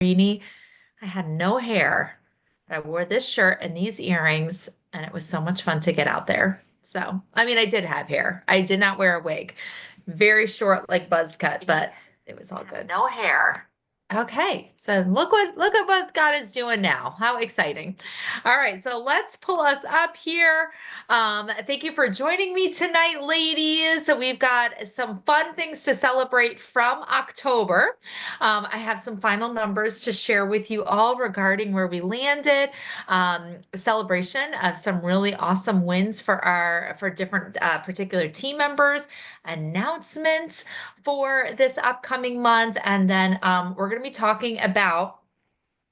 Greeny. I had no hair. I wore this shirt and these earrings, and it was so much fun to get out there. So, I mean, I did have hair. I did not wear a wig. Very short, like buzz cut, but it was all good. No hair. Okay, so look at what God is doing now. How exciting. All right, so let's pull us up here. Thank you for joining me tonight, ladies. So we've got some fun things to celebrate from October. I have some final numbers to share with you all regarding where we landed. A celebration of some really awesome wins for different particular team members, announcements for this upcoming month, and then we're going to be talking about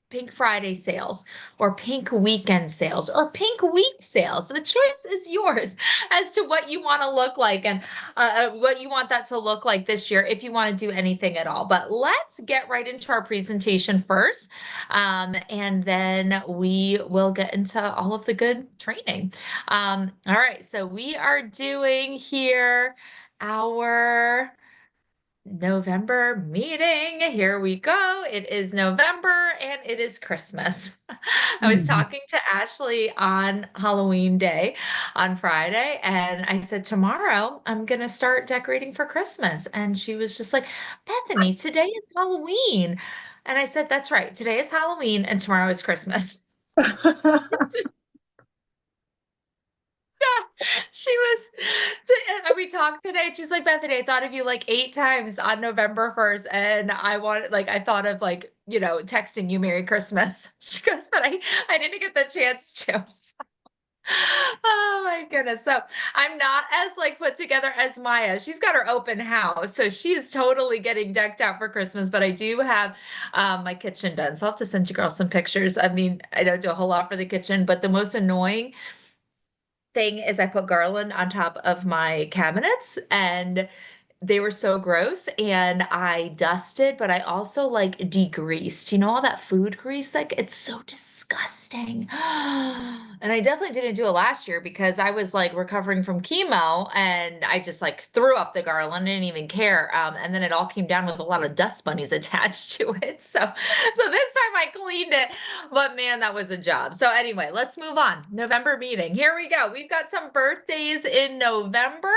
Pink Friday sales or Pink Weekend sales or Pink Week sales. The choice is yours as to what you want to look like and what you want that to look like this year if you want to do anything at all. But let's get right into our presentation first, and then we will get into all of the good training. All right, so we are doing here our November meeting. Here we go. It is November and it is Christmas. I was Mhm. talking to Ashley on Halloween day on Friday, and I said, tomorrow I'm going to start decorating for Christmas. And she was just like, Bethany, today is Halloween. And I said, that's right. Today is Halloween and tomorrow is Christmas. She was, we talked today. And she's like, Bethany, I thought of you like 8 times on November 1st. And I thought of texting you Merry Christmas. She goes, but I didn't get the chance to. Oh my goodness. So I'm not as like put together as Maya. She's got her open house. So she's totally getting decked out for Christmas, but I do have my kitchen done. So I'll have to send you girls some pictures. I mean, I don't do a whole lot for the kitchen, but the most annoying thing is I put garland on top of my cabinets, and they were so gross, and I dusted, but I also like degreased. You know, all that food grease, like it's so disgusting. And I definitely didn't do it last year because I was like recovering from chemo and I just like threw up the garland, didn't even care. And then it all came down with a lot of dust bunnies attached to it. So this time I cleaned it, but man, that was a job. So anyway, let's move on. November meeting. Here we go. We've got some birthdays in November.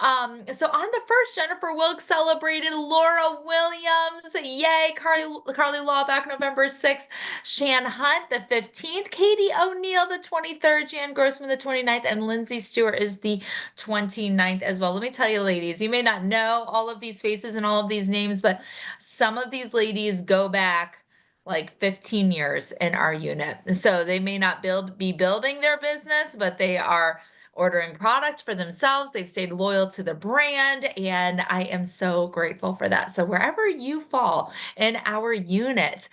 So on the first, Jennifer Wilkes celebrated, Laura Williams, yay, Carly Law back November 6th, Shan Hunt the 15th, Katie O'Neill the 23rd, Jan Grossman the 29th, and Lindsay Stewart is the 29th as well. Let me tell you, ladies, you may not know all of these faces and all of these names, but some of these ladies go back like 15 years in our unit. So they may not be building their business, but they are ordering products for themselves. They've stayed loyal to the brand, and I am so grateful for that. So wherever you fall in our unit,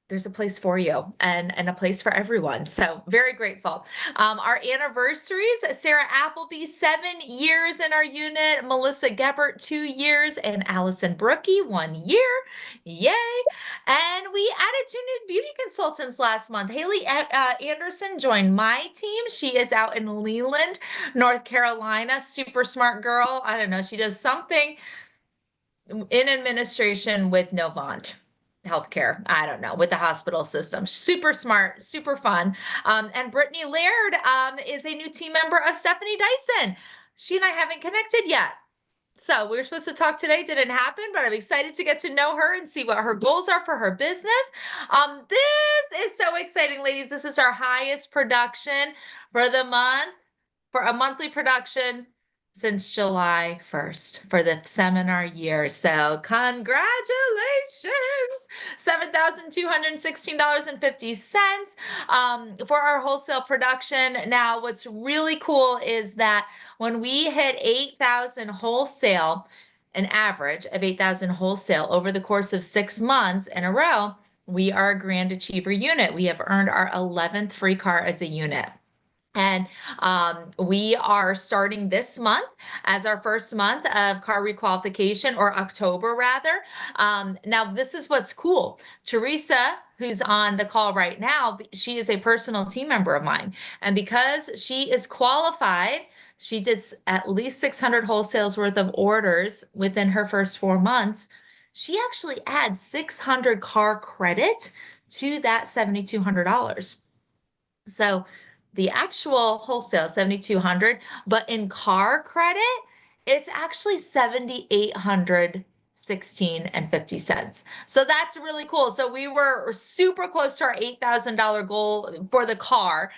there's a place for you and a place for everyone. So very grateful. Our anniversaries, Sarah Appleby, 7 years in our unit, Melissa Gebert, 2 years, and Allison Brookie, 1 year. Yay. And we added two new beauty consultants last month. Haley Anderson joined my team. She is out in Leland, North Carolina. Super smart girl. I don't know. She does something in administration with Novant healthcare. I don't know, with the hospital system. Super smart, super fun. And Brittany Laird is a new team member of Stephanie Dyson. She and I haven't connected yet. So we were supposed to talk today, didn't happen, but I'm excited to get to know her and see what her goals are for her business. This is so exciting, ladies. This is our highest production for the month, for a monthly production since July 1st for the seminar year. So congratulations, $7,216.50 for our wholesale production. Now, what's really cool is that when we hit 8,000 wholesale, an average of 8,000 wholesale over the course of 6 months in a row, we are a Grand Achiever unit. We have earned our 11th free car as a unit. And we are starting this month as our first month of car requalification, or October rather. Now, this is what's cool. Teresa, who's on the call right now, she is a personal team member of mine. And because she is qualified, she did at least 600 wholesales worth of orders within her first 4 months. she actually adds 600 car credit to that $7,200. So the actual wholesale 7,200, but in car credit, it's actually 7,816 and 50 cents. So that's really cool. So we were super close to our $8,000 goal for the car,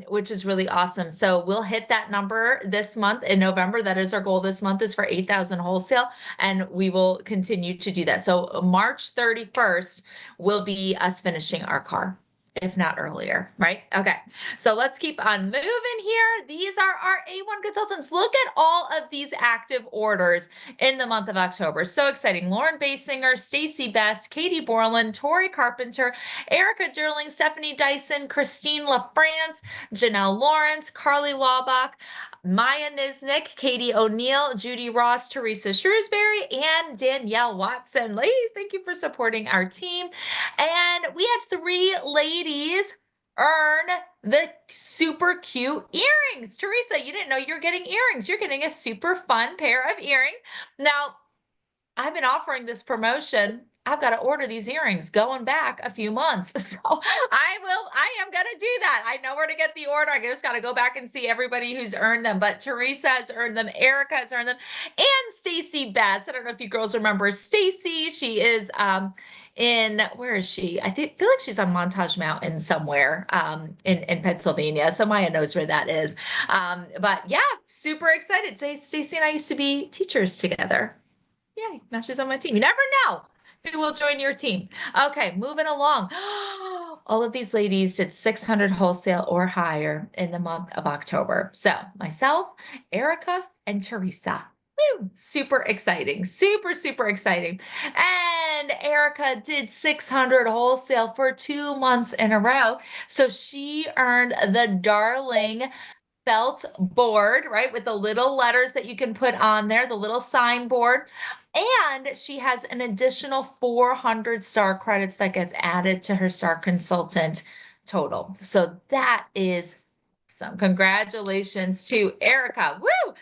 which is really awesome. So we'll hit that number this month in November. That is our goal this month is for 8,000 wholesale, and we will continue to do that. So March 31st will be us finishing our car, if not earlier, right? Okay. So let's keep on moving here. These are our A1 consultants. Look at all of these active orders in the month of October. So exciting. Lauren Basinger, Stacy Best, Katie Borland, Tori Carpenter, Erica Derling, Stephanie Dyson, Christine LaFrance, Janelle Lawrence, Carly Laubach, Maya Niznik, Katie O'Neill, Judy Ross, Teresa Shrewsbury, and Danielle Watson. Ladies, thank you for supporting our team. And we had three ladies earn the super cute earrings. Teresa, you didn't know you're getting earrings. You're getting a super fun pair of earrings. Now, I've been offering this promotion. I've got to order these earrings going back a few months. So I am going to do that. I know where to get the order. I just got to go back and see everybody who's earned them. But Teresa has earned them, Erica has earned them, and Stacy Best. I don't know if you girls remember Stacy. She is where is she? Feel like she's on Montage Mountain somewhere in Pennsylvania. So Maya knows where that is. But yeah, super excited. Stacy and I used to be teachers together. Yay, now she's on my team. You never know who will join your team. Okay, moving along. All of these ladies did 600 wholesale or higher in the month of October. So myself, Erica, and Teresa. Woo, super exciting. Super, super exciting. And Erica did 600 wholesale for 2 months in a row. So she earned the darling felt board, right? With the little letters that you can put on there, the little signboard. And she has an additional 400 star credits that gets added to her star consultant total. So that is some congratulations to Erica. Woo!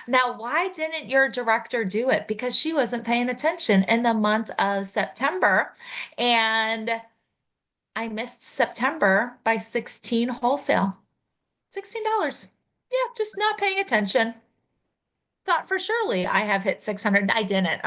Now, why didn't your director do it? Because she wasn't paying attention in the month of September. And I missed September by 16 wholesale. $16. Yeah, just not paying attention. Thought for surely I have hit 600. I didn't.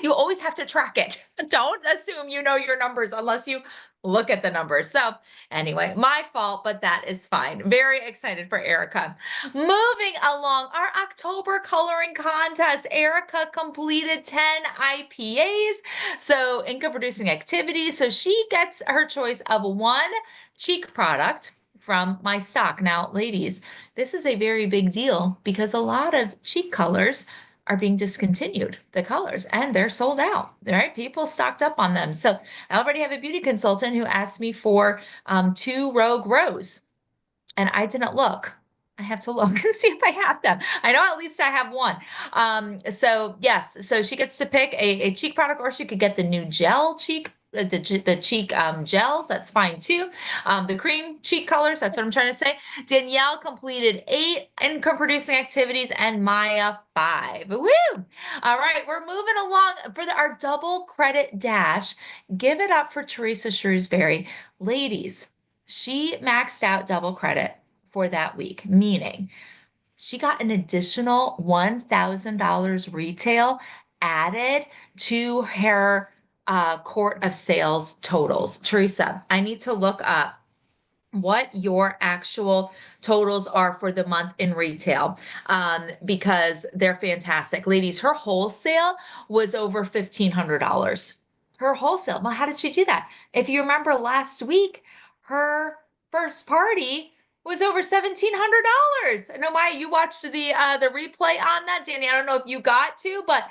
You always have to track it. Don't assume you know your numbers unless you look at the numbers. So anyway, my fault, but that is fine. Very excited for Erica. Moving along, our October coloring contest. Erica completed 10 IPAs, so income producing activities. So she gets her choice of one cheek product from my stock. Now, ladies, this is a very big deal because a lot of cheek colors are being discontinued, the colors, and they're sold out, right? People stocked up on them. So I already have a beauty consultant who asked me for two Rogue Rose, and I didn't look. I have to look and see if I have them. I know at least I have one. So yes, so she gets to pick a cheek product, or she could get the new gel cheek the cheek gels, that's fine too. The cream cheek colors, that's what I'm trying to say. Danielle completed 8 income producing activities and Maya 5. Woo! All right, we're moving along for our double credit dash. Give it up for Teresa Shrewsbury. Ladies, she maxed out double credit for that week, meaning she got an additional $1,000 retail added to her court of sales totals. Teresa, I need to look up what your actual totals are for the month in retail because they're fantastic. Ladies, her wholesale was over $1,500. Her wholesale. Well, how did she do that? If you remember last week, her first party was over $1,700. I know, Maya, you watched the replay on that. Danny, I don't know if you got to, but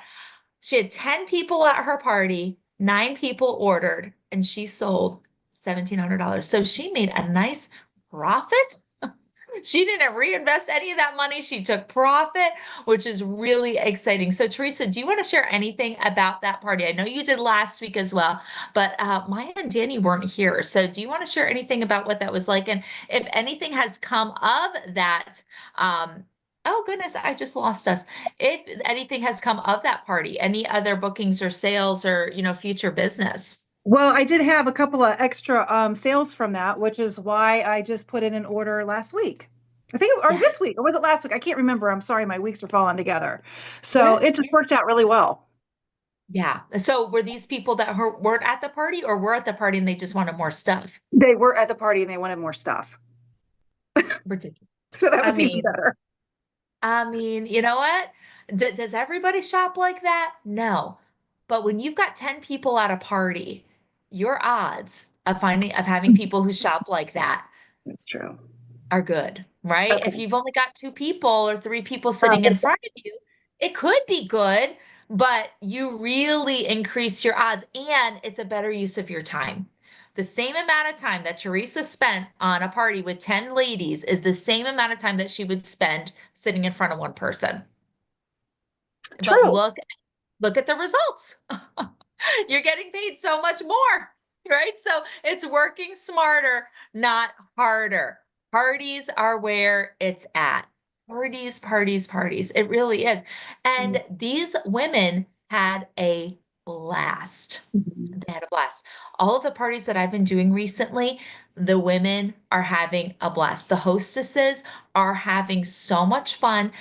she had 10 people at her party, 9 people ordered, and she sold $1,700. So she made a nice profit. She didn't reinvest any of that money. She took profit, which is really exciting. So Teresa, do you want to share anything about that party? I know you did last week as well, but Maya and Danny weren't here. So do you want to share anything about what that was like? And if anything has come of that Oh goodness, I just lost us. If anything has come of that party, any other bookings or sales or, future business. Well, I did have a couple of extra sales from that, which is why I just put in an order last week. I think, or Yeah. this week, or was it last week? I can't remember. I'm sorry, my weeks are falling together. So Yeah. it just worked out really well. Yeah. So were these people that weren't at the party or were at the party and they just wanted more stuff? They were at the party and they wanted more stuff. Ridiculous. So that I was even mean, better. you know what? Does everybody shop like that? No. But when you've got 10 people at a party, your odds of having people who shop like that That's true. are good, right? If Okay. you've only got two people or three people sitting in front of you, it could be good, but you really increase your odds and it's a better use of your time. The same amount of time that Teresa spent on a party with 10 ladies is the same amount of time that she would spend sitting in front of one person. But True. look at the results. You're getting paid so much more, right? So it's working smarter, not harder. Parties are where it's at. Parties, parties, parties. It really is. And these women had a blast. Mhm. They had a blast. All of the parties that I've been doing recently, the women are having a blast. The hostesses are having so much fun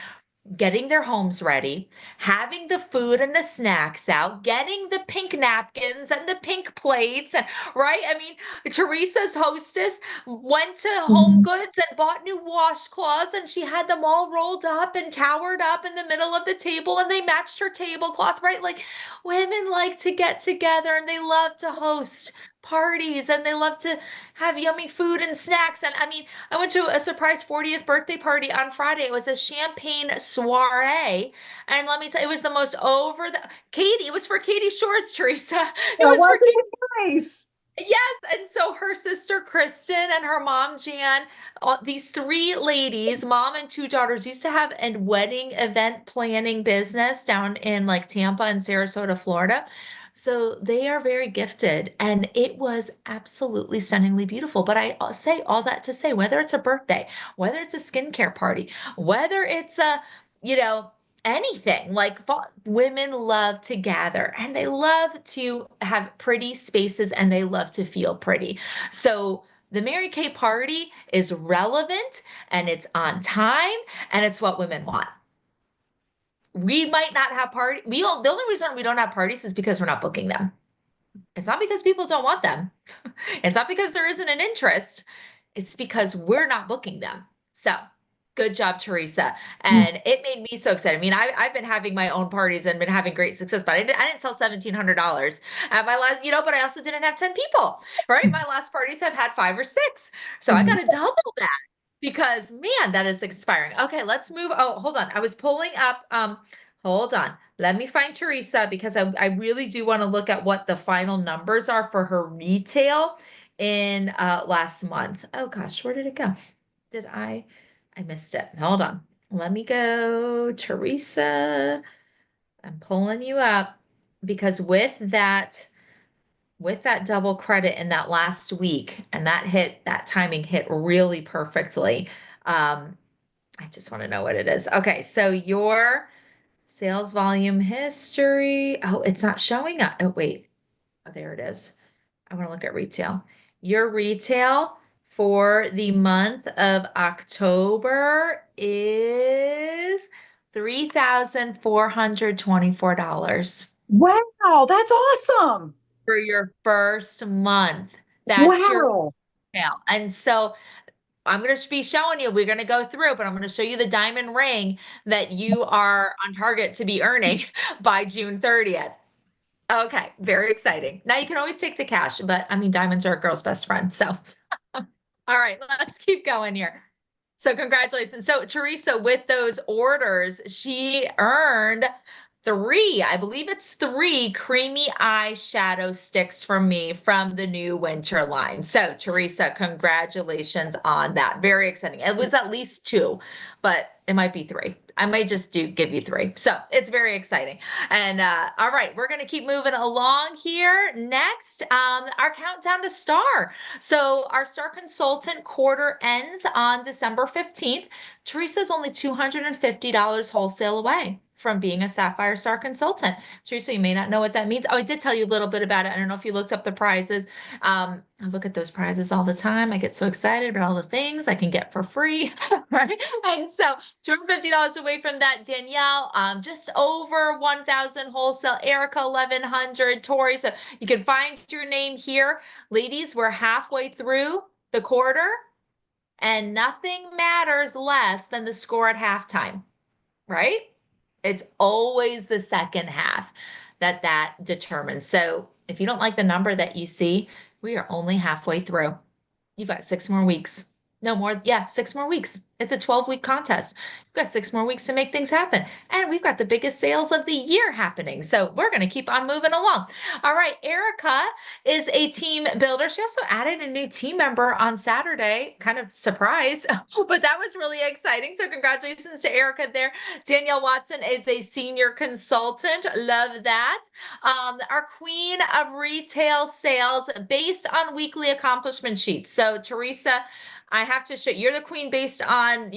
getting their homes ready, having the food and the snacks out, getting the pink napkins and the pink plates, and right? I mean, Teresa's hostess went to Home Mhm. Goods and bought new washcloths, and she had them all rolled up and towered up in the middle of the table, and they matched her tablecloth, right? Like women like to get together and they love to host parties and they love to have yummy food and snacks. And I mean, I went to a surprise 40th birthday party on Friday. It was a champagne soiree. And let me tell you, it was the most over the Katie, it was for Katie Shores, Teresa. It That was for wasn't Katie. nice. Yes, and so her sister Kristen and her mom Jan, these three ladies, mom and two daughters, used to have a wedding event planning business down in like Tampa and Sarasota, Florida. So they are very gifted, and it was absolutely stunningly beautiful. But I say all that to say, whether it's a birthday, whether it's a skincare party, whether it's a, you know, anything like women love to gather and they love to have pretty spaces and they love to feel pretty. So the Mary Kay party is relevant and it's on time and it's what women want. We might not have party. The only reason we don't have parties is because we're not booking them. It's not because people don't want them. It's not because there isn't an interest. It's because we're not booking them. So good job, Teresa. And it made me so excited. I mean, I've been having my own parties and been having great success, but I didn't sell $1,700 at my last, but I also didn't have 10 people, right? My last parties have had five or six. So I got to double that because man, that is inspiring. Okay, let's move. Oh, hold on. I was pulling up, hold on. Let me find Teresa because I really do want to look at what the final numbers are for her retail in last month. Oh gosh, where did it go? Did I missed it. Hold on. Let me go, Teresa. I'm pulling you up because with that double credit in that last week and that timing hit really perfectly. I just want to know what it is. Okay, so your sales volume history. Oh, it's not showing up. Oh, wait. Oh, there it is. I want to look at retail. Your retail for the month of October is $3,424 Wow, that's awesome. for your first month. That's your Wow. retail. And so I'm going to be showing you, we're going to go through, but I'm going to show you the diamond ring that you are on target to be earning by June 30th. Okay, very exciting. Now you can always take the cash, but I mean, diamonds are a girl's best friend. So, all right, let's keep going here. So, congratulations. So, Teresa, with those orders, she earned three, I believe it's three creamy eyeshadow sticks from me from the new winter line. So, Teresa, congratulations on that. Very exciting. It was at least two, but it might be three. I might just do give you three. So it's very exciting. And all right, we're going to keep moving along here. Next, our countdown to star. So our star consultant quarter ends on December 15th. Teresa's only $250 wholesale away from being a Sapphire Star consultant. Teresa, you may not know what that means. Oh, I did tell you a little bit about it. I don't know if you looked up the prizes. I look at those prizes all the time. I get so excited about all the things I can get for free, right? And so $250 away from that, Danielle, just over 1,000 wholesale, Erica, 1,100, Tori. So you can find your name here. Ladies, we're halfway through the quarter and nothing matters less than the score at halftime, right? It's always the second half that determines. So if you don't like the number that you see, we are only halfway through. You've got 6 more weeks. No more. Yeah, 6 more weeks. It's a 12-week contest. You've got 6 more weeks to make things happen. And we've got the biggest sales of the year happening. So we're going to keep on moving along. All right. Erica is a team builder. She also added a new team member on Saturday. Kind of surprise, but that was really exciting. So congratulations to Erica there. Danielle Watson is a senior consultant. Love that. Our queen of retail sales based on weekly accomplishment sheets. So Teresa, I have to show you're the queen based on,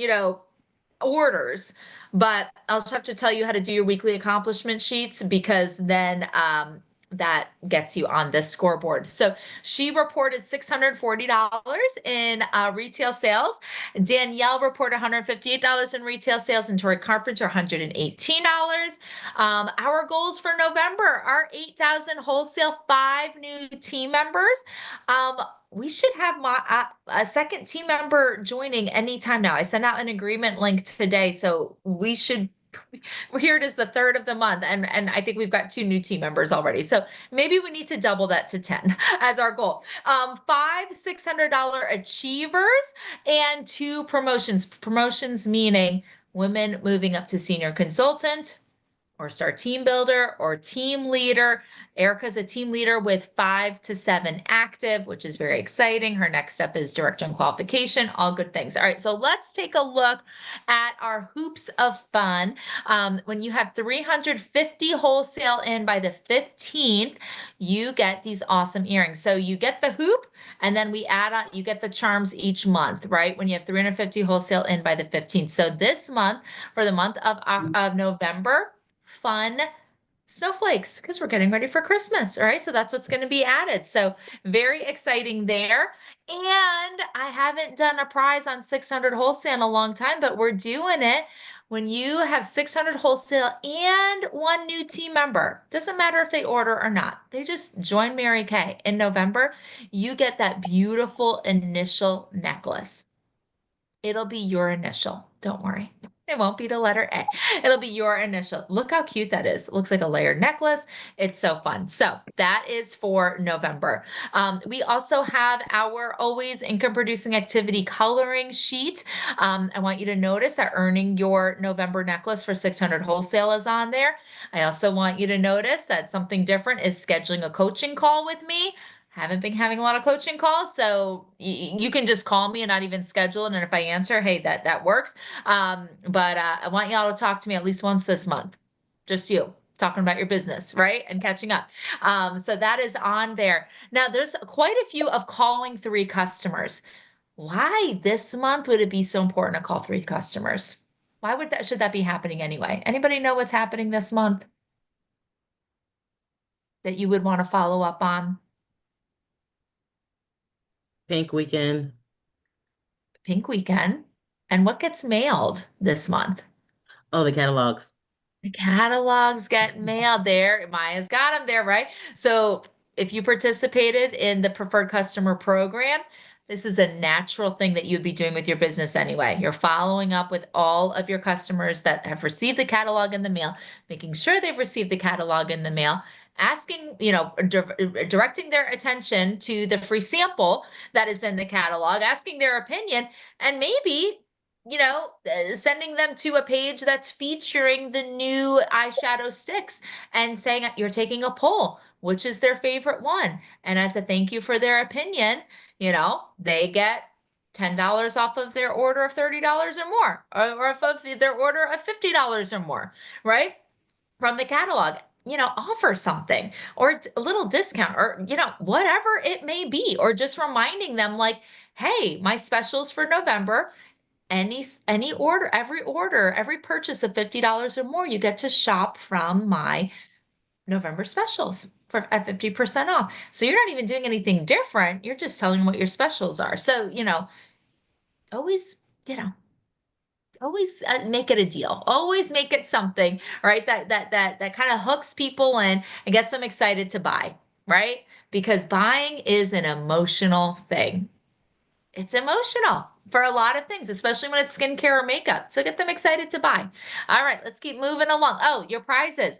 orders, but I'll just have to tell you how to do your weekly accomplishment sheets because then that gets you on this scoreboard. So she reported $640 in retail sales. Danielle reported $158 in retail sales, and Tori Carpenter $118. Our goals for November are 8,000 wholesale, 5 new team members. We should have a second team member joining anytime now. I sent out an agreement link today, so we should. Well, here it is, the third of the month, and I think we've got 2 new team members already. So maybe we need to double that to 10 as our goal. 5 $600 achievers and 2 promotions. Promotions meaning women moving up to senior consultant or star team builder or team leader. Erica's a team leader with 5 to 7 active, which is very exciting. Her next step is director and qualification, all good things. All right, so let's take a look at our hoops of fun. When you have 350 wholesale in by the 15th, you get these awesome earrings. So you get the hoop, and then we add on, you get the charms each month, right? When you have 350 wholesale in by the 15th. So this month, for the month of November, fun snowflakes because we're getting ready for Christmas. All right. So that's what's going to be added. So very exciting there. And I haven't done a prize on 600 wholesale in a long time, but we're doing it. When you have 600 wholesale and 1 new team member, doesn't matter if they order or not, they just join Mary Kay in November, you get that beautiful initial necklace. It'll be your initial. Don't worry. It won't be the letter A. It'll be your initial. Look how cute that is. It looks like a layered necklace. It's so fun. So that is for November. We also have our always income producing activity coloring sheet. I want you to notice that earning your November necklace for 600 wholesale is on there. I also want you to notice that something different is scheduling a coaching call with me. Haven't been having a lot of coaching calls, so you can just call me and not even schedule it. And if I answer, hey, that works. But I want y'all to talk to me at least once this month. Just you talking about your business, right? And catching up. So that is on there. Now there's quite a few of calling 3 customers. Why this month would it be so important to call 3 customers? Why should that be happening anyway? Anybody know what's happening this month that you would want to follow up on? Pink weekend. Pink weekend. And what gets mailed this month? Oh, the catalogs. The catalogs get mailed there. Maya's got them there, right? So if you participated in the preferred customer program, this is a natural thing that you'd be doing with your business anyway. You're following up with all of your customers that have received the catalog in the mail, making sure they've received the catalog in the mail, asking, directing their attention to the free sample that is in the catalog, asking their opinion, and maybe sending them to a page that's featuring the new eyeshadow sticks and saying you're taking a poll, which is their favorite one. And as a thank you for their opinion, they get $10 off of their order of $30 or more, or if of their order of $50 or more, right? From the catalog. Offer something or a little discount or, whatever it may be, or just reminding them like, hey, my specials for November, any order, every purchase of $50 or more, you get to shop from my November specials for at 50% off. So you're not even doing anything different. You're just telling what your specials are. So, always, always make it a deal. Always make it something, right? That kind of hooks people in and gets them excited to buy, right? Because buying is an emotional thing. It's emotional for a lot of things, especially when it's skincare or makeup. So get them excited to buy. All right, let's keep moving along. Oh, your prizes.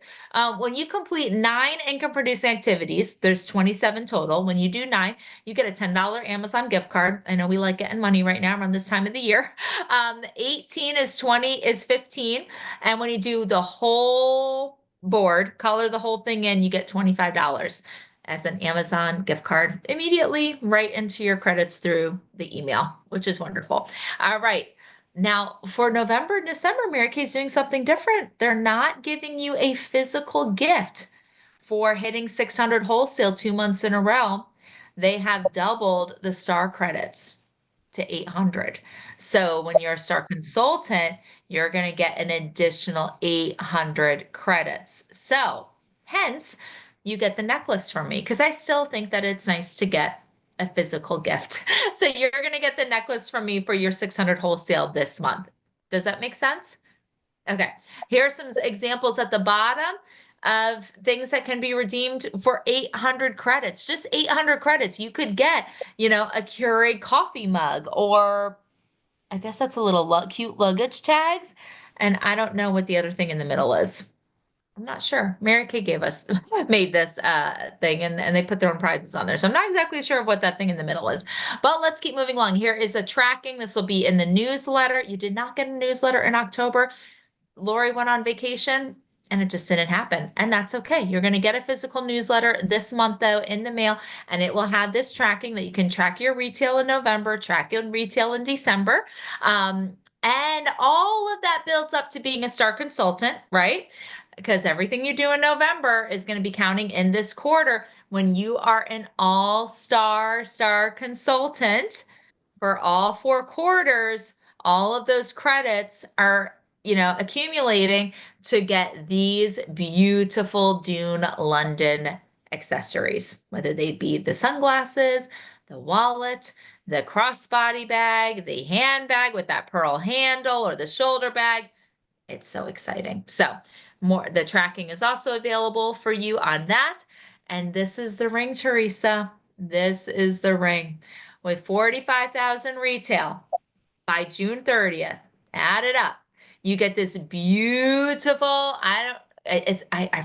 When you complete 9 income-producing activities, there's 27 total. When you do 9, you get a $10 Amazon gift card. I know we like getting money right now around this time of the year. 18 is 20 is 15. And when you do the whole board, color the whole thing in, you get $25 as an Amazon gift card immediately right into your credits through the email, which is wonderful. All right. Now, for November and December, Mary Kay's doing something different. They're not giving you a physical gift for hitting 600 wholesale 2 months in a row. They have doubled the star credits to 800. So when you're a star consultant, you're going to get an additional 800 credits. So hence, you get the necklace from me because I still think that it's nice to get a physical gift. So you're going to get the necklace from me for your 600 wholesale this month. Does that make sense? Okay. Here are some examples at the bottom of things that can be redeemed for 800 credits. Just 800 credits. You could get, a Keurig coffee mug, or I guess that's a little cute luggage tags. And I don't know what the other thing in the middle is. I'm not sure. Mary Kay gave us made this thing, and they put their own prizes on there. So I'm not exactly sure of what that thing in the middle is. But let's keep moving along. Here is a tracking. This will be in the newsletter. You did not get a newsletter in October. Lori went on vacation and it just didn't happen. And that's okay. You're going to get a physical newsletter this month, though, in the mail, and it will have this tracking that you can track your retail in November, track your retail in December. And all of that builds up to being a star consultant, right? Because everything you do in November is going to be counting in this quarter. When you are an all-star consultant for all 4 quarters, all of those credits are, accumulating to get these beautiful Dune London accessories, whether they be the sunglasses, the wallet, the crossbody bag, the handbag with that pearl handle, or the shoulder bag. It's so exciting. So the tracking is also available for you on that. And this is the ring, Teresa. This is the ring with 45,000 retail by June 30th. Add it up. You get this beautiful, I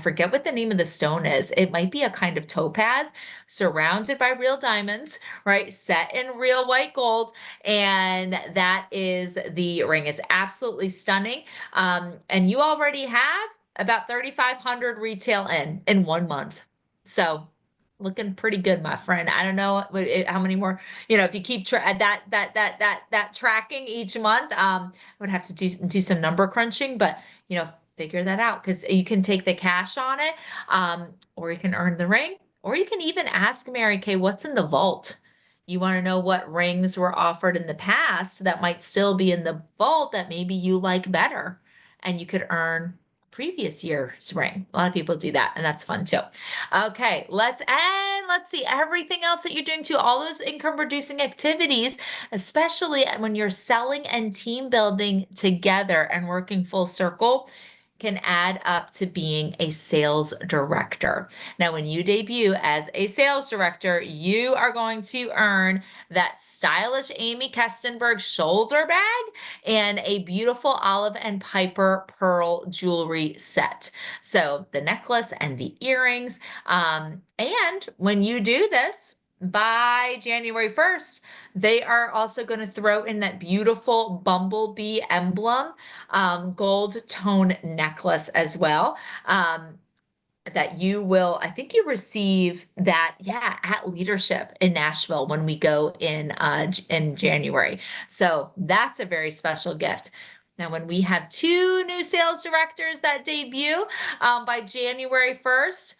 forget what the name of the stone is. It might be a kind of topaz surrounded by real diamonds, right? Set in real white gold. And that is the ring. It's absolutely stunning. And you already have about 3,500 retail in 1 month. So looking pretty good, my friend. I don't know how many more, if you keep that tracking each month, I would have to do some number crunching, but figure that out, because you can take the cash on it, or you can earn the ring, or you can even ask Mary Kay what's in the vault. You want to know what rings were offered in the past that might still be in the vault that maybe you like better, and you could earn previous year's ring. A lot of people do that, and that's fun too. Okay, let's see everything else that you're doing too. All those income producing activities, especially when you're selling and team building together and working full circle, can add up to being a sales director. Now, when you debut as a sales director, you are going to earn that stylish Amy Kestenberg shoulder bag and a beautiful Olive and Piper pearl jewelry set. So the necklace and the earrings. And when you do this, by January 1st, they are also going to throw in that beautiful bumblebee emblem, gold tone necklace as well. That you will, I think you receive that, yeah, at leadership in Nashville when we go in January. So that's a very special gift. Now, when we have two new sales directors that debut by January 1st,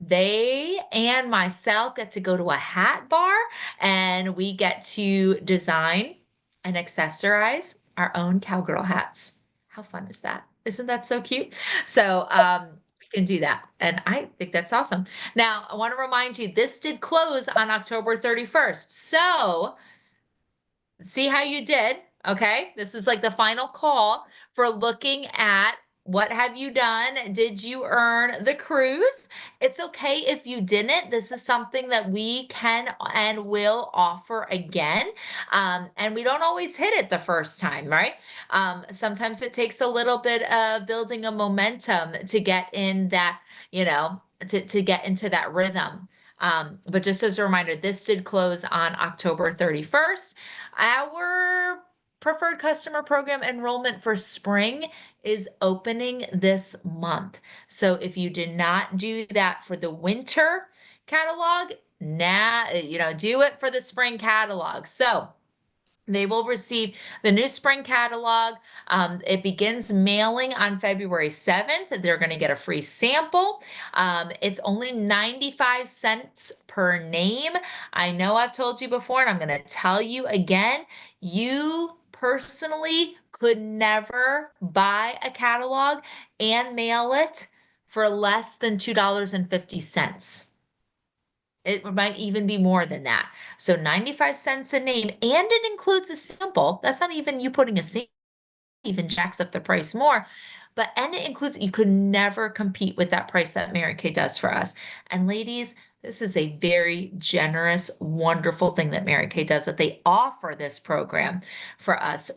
they and myself get to go to a hat bar and we get to design and accessorize our own cowgirl hats. How fun is that? Isn't that so cute? So we can do that. And I think that's awesome. Now, I want to remind you, this did close on October 31st. So see how you did. Okay. This is like the final call for looking at what have you done? Did you earn the cruise? It's okay if you didn't. This is something that we can and will offer again. And we don't always hit it the first time, right? Sometimes it takes a little bit of building a momentum to get in that, to get into that rhythm. But just as a reminder, this did close on October 31st. Our preferred customer program enrollment for spring is opening this month. So if you did not do that for the winter catalog, now, do it for the spring catalog. So they will receive the new spring catalog. It begins mailing on February 7th. They're going to get a free sample. It's only 95 cents per name. I know I've told you before, and I'm going to tell you again, you personally could never buy a catalog and mail it for less than $2.50. It might even be more than that. So 95 cents a name, and it includes a sample. That's not even you putting a sample, even jacks up the price more. And it includes, you could never compete with that price that Mary Kay does for us. And ladies, this is a very generous, wonderful thing that Mary Kay does, that they offer this program for us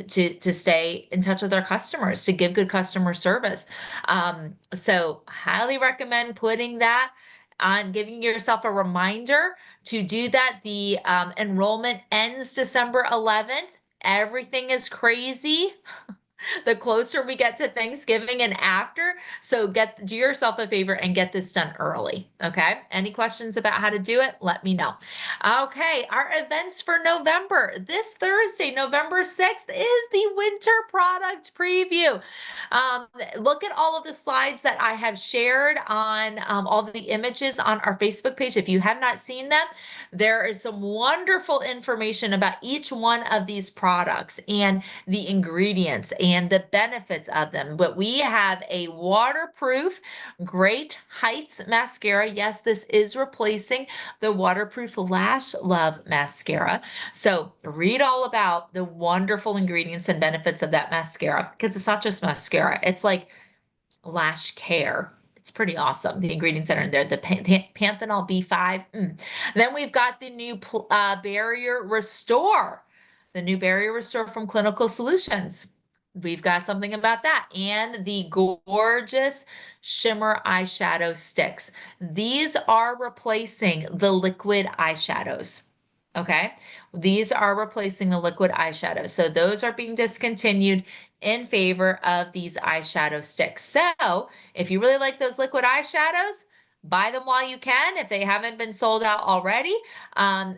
to stay in touch with our customers, to give good customer service. So highly recommend putting that on, giving yourself a reminder to do that. The enrollment ends December 11th. Everything is crazy the closer we get to Thanksgiving and after. So do yourself a favor and get this done early. Okay. Any questions about how to do it? Let me know. Okay. Our events for November. This Thursday, November 6th, is the winter product preview. Look at all of the slides that I have shared on all the images on our Facebook page. If you have not seen them, there is some wonderful information about each one of these products and the ingredients and the benefits of them. But we have a waterproof Great Heights mascara. Yes, this is replacing the waterproof Lash Love mascara. So read all about the wonderful ingredients and benefits of that mascara, because it's not just mascara. It's like lash care. It's pretty awesome. The ingredients that are in there, the panthenol B5. Then we've got the new Barrier Restore, the new Barrier Restore from Clinical Solutions. We've got something about that. And the gorgeous shimmer eyeshadow sticks. These are replacing the liquid eyeshadows. Okay. These are replacing the liquid eyeshadows. So those are being discontinued in favor of these eyeshadow sticks. So if you really like those liquid eyeshadows, buy them while you can if they haven't been sold out already,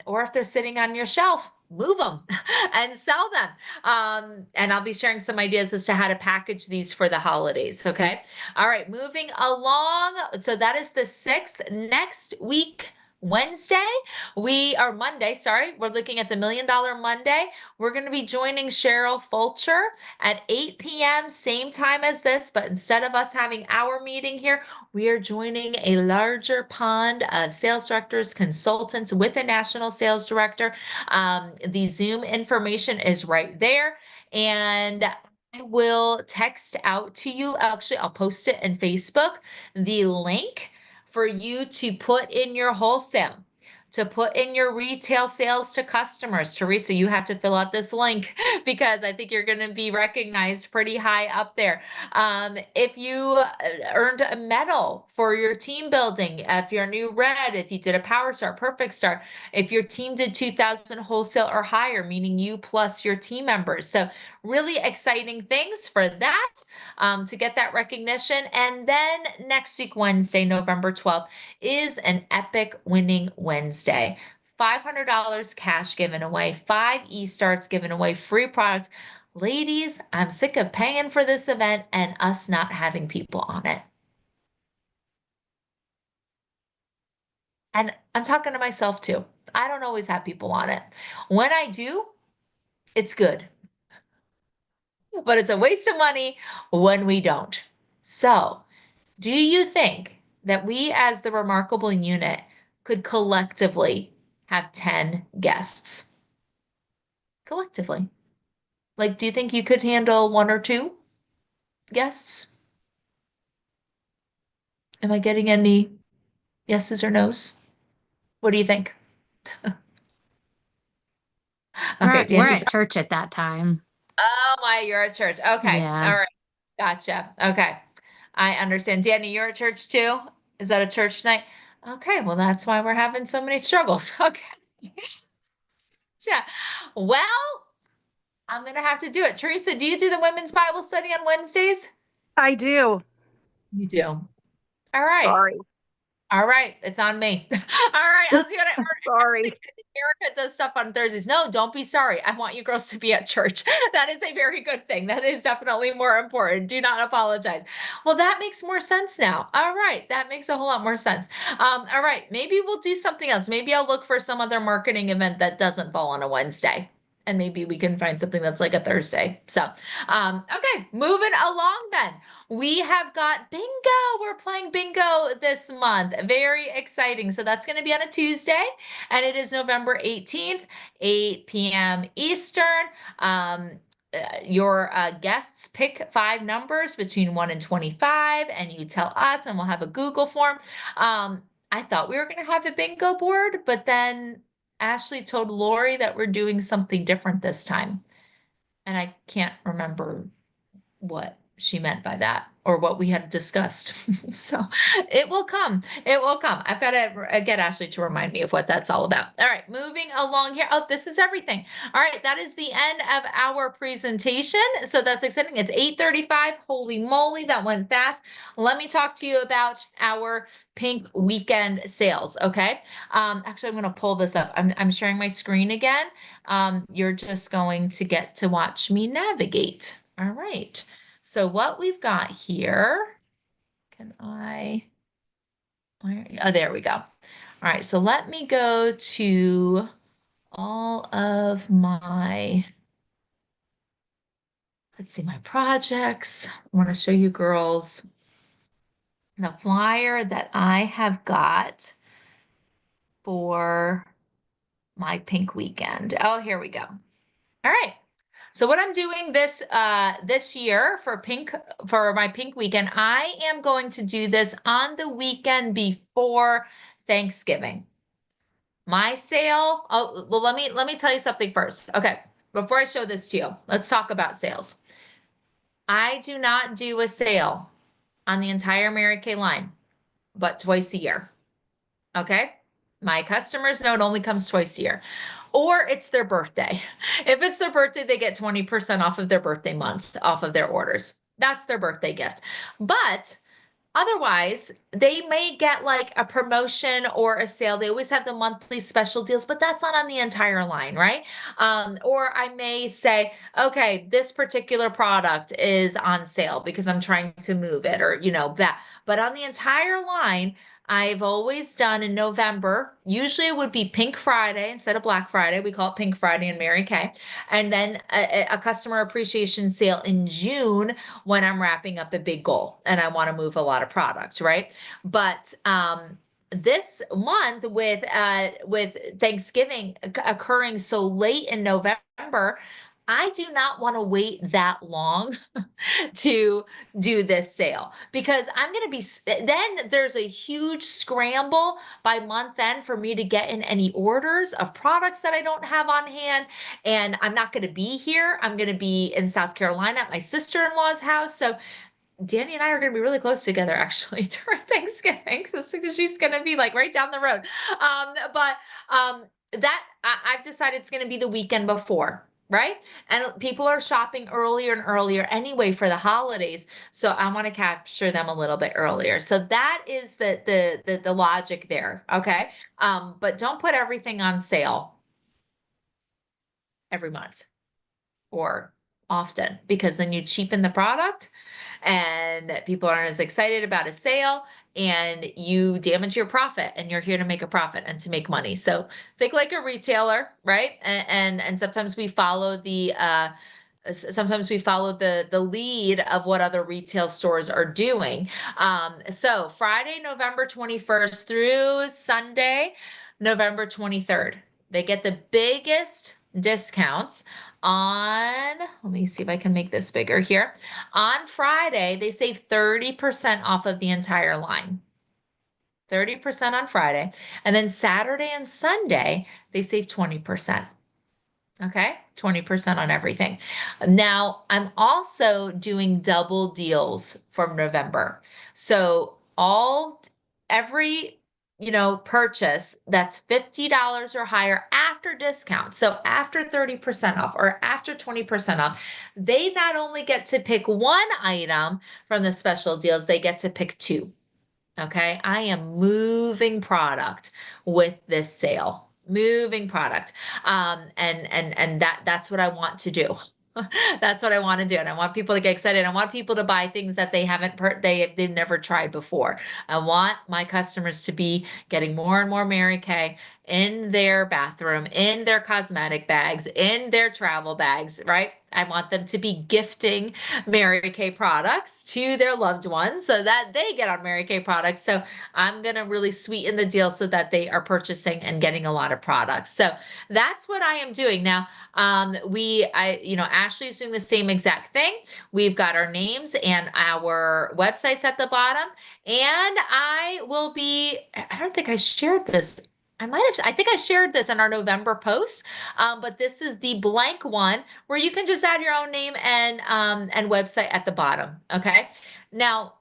or if they're sitting on your shelf, move them and sell them. And I'll be sharing some ideas as to how to package these for the holidays. Okay. All right. Moving along. So that is the 6th. Next week, Monday, sorry, we're looking at the $1 Million Monday. We're going to be joining Cheryl Fulcher at 8 p.m., same time as this, but instead of us having our meeting here, we are joining a larger pond of sales directors, consultants with a national sales director. The Zoom information is right there. And I will text out to you. Actually, I'll post it in Facebook, the link for you to put in your wholesale to put in your retail sales to customers. Teresa, you have to fill out this link because I think you're going to be recognized pretty high up there. If you earned a medal for your team building, if you're a new red, if you did a power star, perfect star, if your team did 2,000 wholesale or higher, meaning you plus your team members. So really exciting things for that, to get that recognition. And then next week, Wednesday, November 12th, is an epic winning Wednesday. $500 cash given away, 5 e-starts given away, free products. Ladies, I'm sick of paying for this event and us not having people on it. And I'm talking to myself too. I don't always have people on it. When I do, it's good, but it's a waste of money when we don't. So, do you think that we as the remarkable unit could collectively have 10 guests? Collectively. Like, do you think you could handle 1 or 2 guests? Am I getting any yeses or nos? What do you think? Okay, We're Danny's. at church at that time. Oh my, you're at church. Okay. Yeah. All right. Gotcha. Okay. I understand. Danny, you're at church too? Is that a church night? Okay. Well, that's why we're having so many struggles. Okay. Yeah. Well, I'm gonna have to do it. Teresa, do you do the women's Bible study on Wednesdays? I do. You do. All right. Sorry. All right. It's on me. All right. I'll see what I Sorry. Erica does stuff on Thursdays. No, don't be sorry. I want you girls to be at church. That is a very good thing. That is definitely more important. Do not apologize. Well, that makes more sense now. All right. That makes a whole lot more sense. All right. Maybe we'll do something else. Maybe I'll look for some other marketing event that doesn't fall on a Wednesday. And maybe we can find something that's like a Thursday. So, okay, moving along then. We have got bingo. We're playing bingo this month. Very exciting. So that's going to be on a Tuesday, and it is November 18th, 8 p.m. Eastern. Your guests pick 5 numbers between 1 and 25, and you tell us, and we'll have a Google form. I thought we were going to have a bingo board, but then Ashley told Lori that we're doing something different this time. And I can't remember what she meant by that or what we had discussed. So it will come. It will come. I've got to get Ashley to remind me of what that's all about. All right, moving along here. Oh, this is everything. All right, that is the end of our presentation. So that's exciting. It's 8:35. Holy moly, that went fast. Let me talk to you about our Pink weekend sales. Okay. Actually, I'm going to pull this up. I'm sharing my screen again. You're just going to get to watch me navigate. All right. So what we've got here, oh, there we go. All right, so let me go to all of my, let's see, my projects. I want to show you girls the flyer that I have got for my pink weekend. Oh, here we go. All right. So what I'm doing this year for my pink weekend, I am going to do this on the weekend before Thanksgiving. My sale, oh, well, let me tell you something first. Okay, before I show this to you, let's talk about sales. I do not do a sale on the entire Mary Kay line, but twice a year. Okay? My customers know it only comes twice a year. Or it's their birthday. If it's their birthday, they get 20% off of their birthday month, off of their orders. That's their birthday gift. But otherwise, they may get like a promotion or a sale. They always have the monthly special deals, but that's not on the entire line, right? Or I may say, okay, this particular product is on sale because I'm trying to move it, or that. But on the entire line, I've always done in November. Usually it would be Pink Friday instead of Black Friday. We call it Pink Friday in Mary Kay. And then a customer appreciation sale in June when I'm wrapping up a big goal and I want to move a lot of products, right? But this month with Thanksgiving occurring so late in November, I do not want to wait that long to do this sale because I'm going to be, then there's a huge scramble by month end for me to get in any orders of products that I don't have on hand. And I'm not going to be here. I'm going to be in South Carolina at my sister-in-law's house. So Danny and I are going to be really close together actually during Thanksgiving because she's going to be like right down the road. But that I've decided it's going to be the weekend before, right? And people are shopping earlier and earlier anyway for the holidays, so I want to capture them a little bit earlier. So that is the logic there, okay? But don't put everything on sale every month or often because then you cheapen the product and people aren't as excited about a sale and you damage your profit and you're here to make a profit and to make money. So think like a retailer, right? And sometimes we follow the lead of what other retail stores are doing. So Friday, November 21st through Sunday, November 23rd, they get the biggest discounts on, let me see if I can make this bigger here. On Friday, they save 30% off of the entire line. 30% on Friday. And then Saturday and Sunday, they save 20%. Okay, 20% on everything. Now, I'm also doing double deals from November. So every, purchase that's $50 or higher after discount. So after 30% off or after 20% off, they not only get to pick one item from the special deals, they get to pick two. Okay, I am moving product with this sale. Moving product. And that's what I want to do. That's what I want to do. And I want people to get excited. I want people to buy things that they haven't they've never tried before. I want my customers to be getting more and more Mary Kay in their bathroom, in their cosmetic bags, in their travel bags, right? I want them to be gifting Mary Kay products to their loved ones so that they get on Mary Kay products. So I'm going to really sweeten the deal so that they are purchasing and getting a lot of products. So that's what I am doing. Now, Ashley's doing the same exact thing. We've got our names and our websites at the bottom. And I don't think I shared this. I think I shared this in our November post, but this is the blank one where you can just add your own name and website at the bottom. Okay. Now,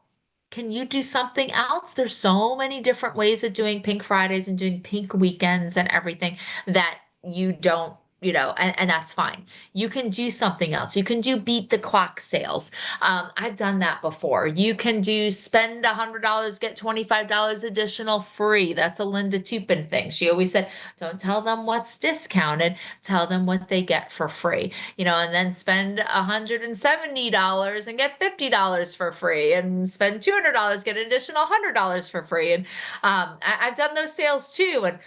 can you do something else? There's so many different ways of doing Pink Fridays and doing Pink weekends and everything that you don't, and that's fine. You can do something else. You can do beat the clock sales. I've done that before. You can do spend $100, get $25 additional free. That's a Linda Tupin thing. She always said, don't tell them what's discounted, tell them what they get for free, and then spend $170 and get $50 for free and spend $200, get an additional $100 for free. And I've done those sales too. And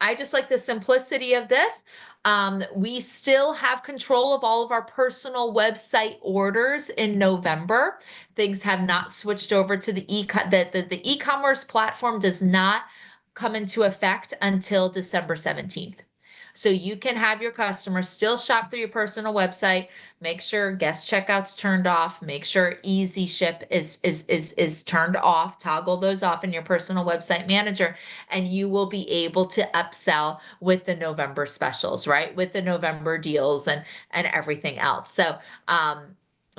I just like the simplicity of this. We still have control of all of our personal website orders in November. Things have not switched over to the e-commerce platform does not come into effect until December 17th. So you can have your customers still shop through your personal website, make sure guest checkout's turned off, make sure easy ship is turned off, toggle those off in your personal website manager, and you will be able to upsell with the November specials, right? With the November deals and everything else. So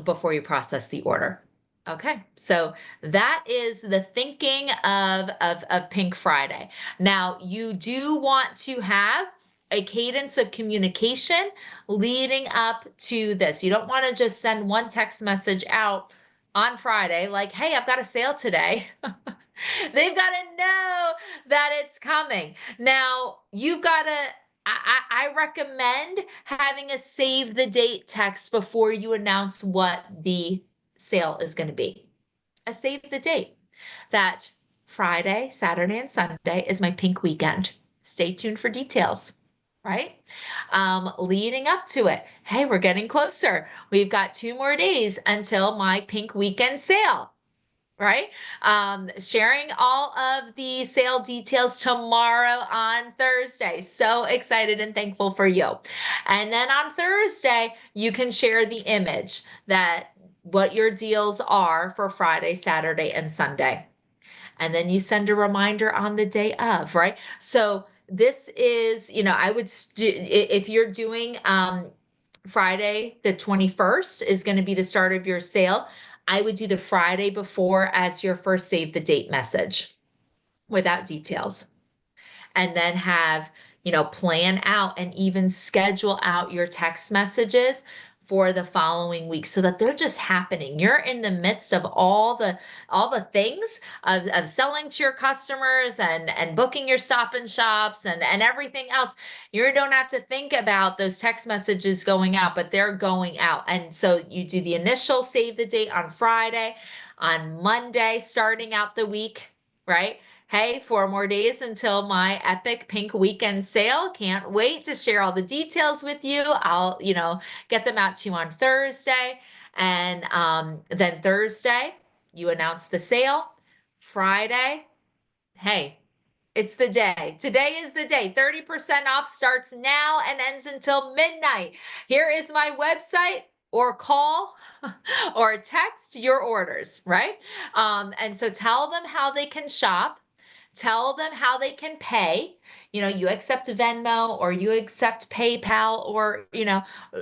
before you process the order. Okay, so that is the thinking of Pink Friday. Now, you do want to have a cadence of communication leading up to this. You don't want to just send one text message out on Friday like, hey, I've got a sale today. They've got to know that it's coming. Now, you've got to, I recommend having a save the date text before you announce what the sale is going to be. A save the date that Friday, Saturday, and Sunday is my pink weekend. Stay tuned for details. Right? Leading up to it. Hey, we're getting closer. We've got 2 more days until my pink weekend sale. right? Sharing all of the sale details tomorrow on Thursday. So excited and thankful for you. And then on Thursday, you can share the image that what your deals are for Friday, Saturday, and Sunday. And then you send a reminder on the day of, right? So this is, I would, if you're doing Friday, the 21st is going to be the start of your sale. I would do the Friday before as your first save the date message without details. And then have, plan out and even schedule out your text messages for the following week so that they're just happening. You're in the midst of all the things of selling to your customers and booking your stop and shops and everything else. You don't have to think about those text messages going out, but they're going out. And so you do the initial save the date on Friday, on Monday, starting out the week, right? Hey, 4 more days until my epic pink weekend sale. Can't wait to share all the details with you. I'll, get them out to you on Thursday. And then Thursday, you announce the sale. Friday, hey, it's the day. Today is the day. 30% off starts now and ends until midnight. Here is my website, or call or text your orders, right? And so tell them how they can shop. Tell them how they can pay. You accept Venmo or you accept PayPal or,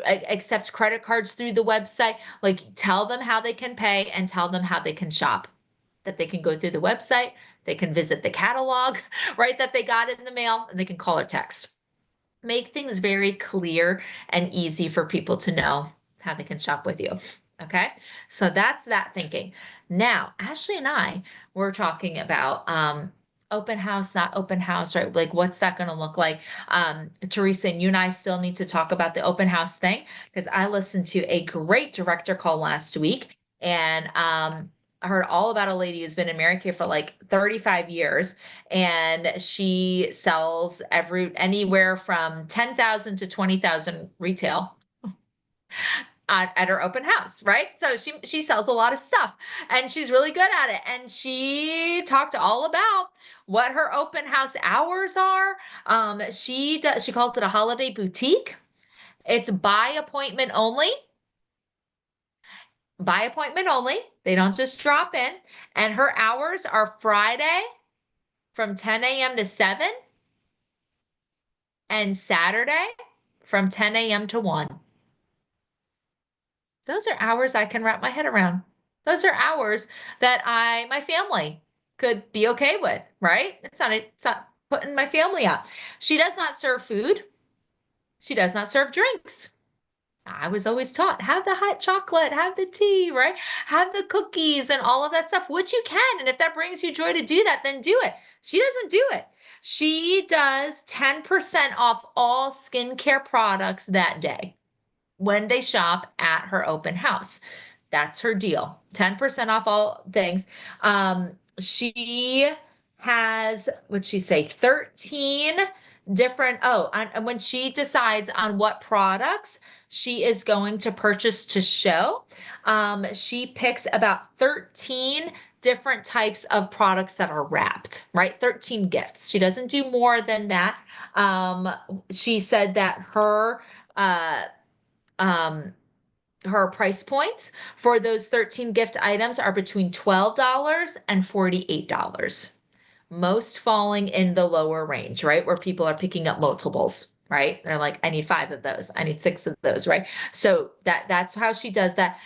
accept credit cards through the website. Like, tell them how they can pay and tell them how they can shop. That they can go through the website, they can visit the catalog, right, that they got in the mail, and they can call or text. Make things very clear and easy for people to know how they can shop with you. Okay, so that's that thinking. Now, Ashley and I were talking about open house, not open house, right? Like, what's that going to look like? Teresa, and you and I still need to talk about the open house thing because I listened to a great director call last week, and I heard all about a lady who's been in Mary Kay for like 35 years, and she sells anywhere from 10,000 to 20,000 retail at her open house, right? So she sells a lot of stuff and she's really good at it. And she talked all about what her open house hours are. She calls it a holiday boutique. It's by appointment only. By appointment only. They don't just drop in. And her hours are Friday from 10 a.m. to 7 and Saturday from 10 a.m. to 1. Those are hours I can wrap my head around. Those are hours that my family could be okay with, right? It's not putting my family out. She does not serve food. She does not serve drinks. I was always taught, have the hot chocolate, have the tea, right? Have the cookies and all of that stuff, which you can. And if that brings you joy to do that, then do it. She doesn't do it. She does 10% off all skincare products that day when they shop at her open house. That's her deal. 10% off all things. She has, what'd she say, 13 different, and when she decides on what products she is going to purchase to show, she picks about 13 different types of products that are wrapped, right? 13 gifts. She doesn't do more than that. She said that uh, um, her price points for those 13 gift items are between $12 and $48, most falling in the lower range, right? Where people are picking up multiples, right? They're like, I need 5 of those. I need 6 of those, right? So that's how she does that.